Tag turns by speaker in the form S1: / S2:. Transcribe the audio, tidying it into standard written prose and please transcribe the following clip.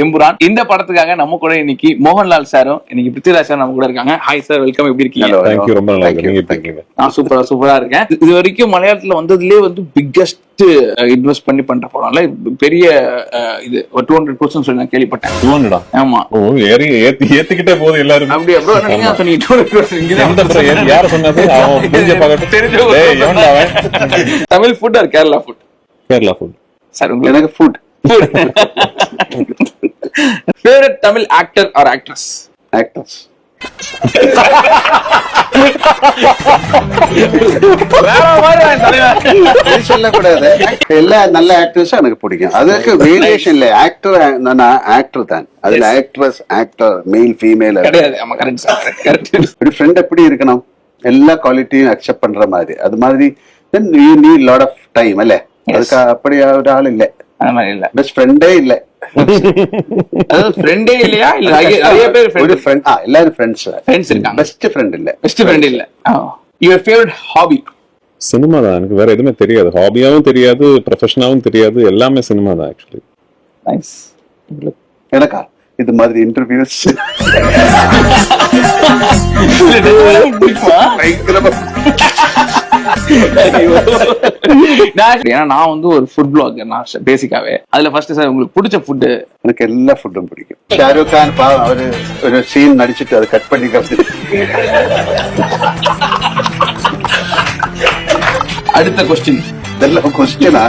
S1: எம்புரான். இந்த படத்துக்காக நம்ம கூட இன்னைக்கு மோகன்லால் சாரும் இன்னைக்கு பிருத்திவிராஜ் சார் நம்ம கூட இருக்காங்க. Hi sir, welcome. எப்படி இருக்கீங்க?
S2: ரொம்ப நல்லா இருக்கு.
S1: நான் சூப்பரா இருக்கேன். இது வரைக்கும் மலையாளத்துல வந்ததுலயே வந்து பிக்கஸ்ட் இன்வெஸ்ட் பண்ணி பண்ற படம்ல பெரிய இது 200% சொல்லி நான் கேள்விப்பட்டேன். 200? ஆமா.
S2: ஓ, ஏத்திக்கிட்டே போகுது எல்லாரும்.
S1: அப்படியே ப்ரோ, நீங்க சொன்னீங்க 200.
S2: யார சொன்னது? அவன் மூஞ்ச பார்க்கட்டும். டேய், எவன்டா அவன்?
S1: Tamil food or Kerala food?
S2: Kerala food
S1: sir. உங்களுக்கு எனக்கு food. Favourite Tamil actor or actress?
S3: Actors. சொல்லக்கூடாது. எல்லா நல்ல ஆக்டர்ஸும் எனக்கு பிடிக்கும். அதுக்கு வேரியேஷன் இல்ல. ஆக்டர் ஆக்டர் தான். அதுல ஆக்ட்ரஸ், ஆக்டர், மேல் ஃபீமேல்
S1: கிடையாது. ஆமா, கரெக்ட் சார், கரெக்ட்.
S3: ஃப்ரெண்ட் எப்படி இருக்கணும், எல்லா குவாலிட்டியும் அக்செப்ட் பண்ற மாதிரி. அது மாதிரி then you need lot of time அல்ல. அதுக்கு அப்படி ஒரு ஆள் இல்ல.
S1: இல்ல,
S3: பெஸ்ட் ஃப்ரெண்டே இல்ல.
S1: அதாவது ஃப்ரெண்டே இல்லையா? இல்ல நிறைய பேர்
S3: ஒரு ஃப்ரெண்ட். எல்லாரும் ஃப்ரெண்ட்ஸ்
S1: இருக்காங்க.
S3: பெஸ்ட் ஃப்ரெண்ட் இல்ல.
S1: பெஸ்ட் ஃப்ரெண்ட் இல்ல. Your favourite hobby?
S2: சினிமா தான். எனக்கு வேற எதுவுமே தெரியாது. ஹாபியாவும் தெரியாது, ப்ரொஃபஷனாவும் தெரியாது. எல்லாமே சினிமா தான் ஆக்சுவலி.
S1: நைஸ்.
S3: எனக்கா இது மாதிரி இன்டர்வியூஸ்
S1: நான் வந்து ஒரு ஃபுட் பிளாகர். நான் பேசிக்காவே அதுல ஃபர்ஸ்ட் சார் உங்களுக்கு பிடிச்ச ஃபுட்?
S3: எனக்கு எல்லா ஃபுட்டும் பிடிக்கும். ஷாருக் கான் அவரு ஒரு சீன் நடிச்சிட்டு அதை கட் பண்ணி
S1: அடுத்த கொஸ்டின்.
S3: இதெல்லாம் கொஸ்டினா?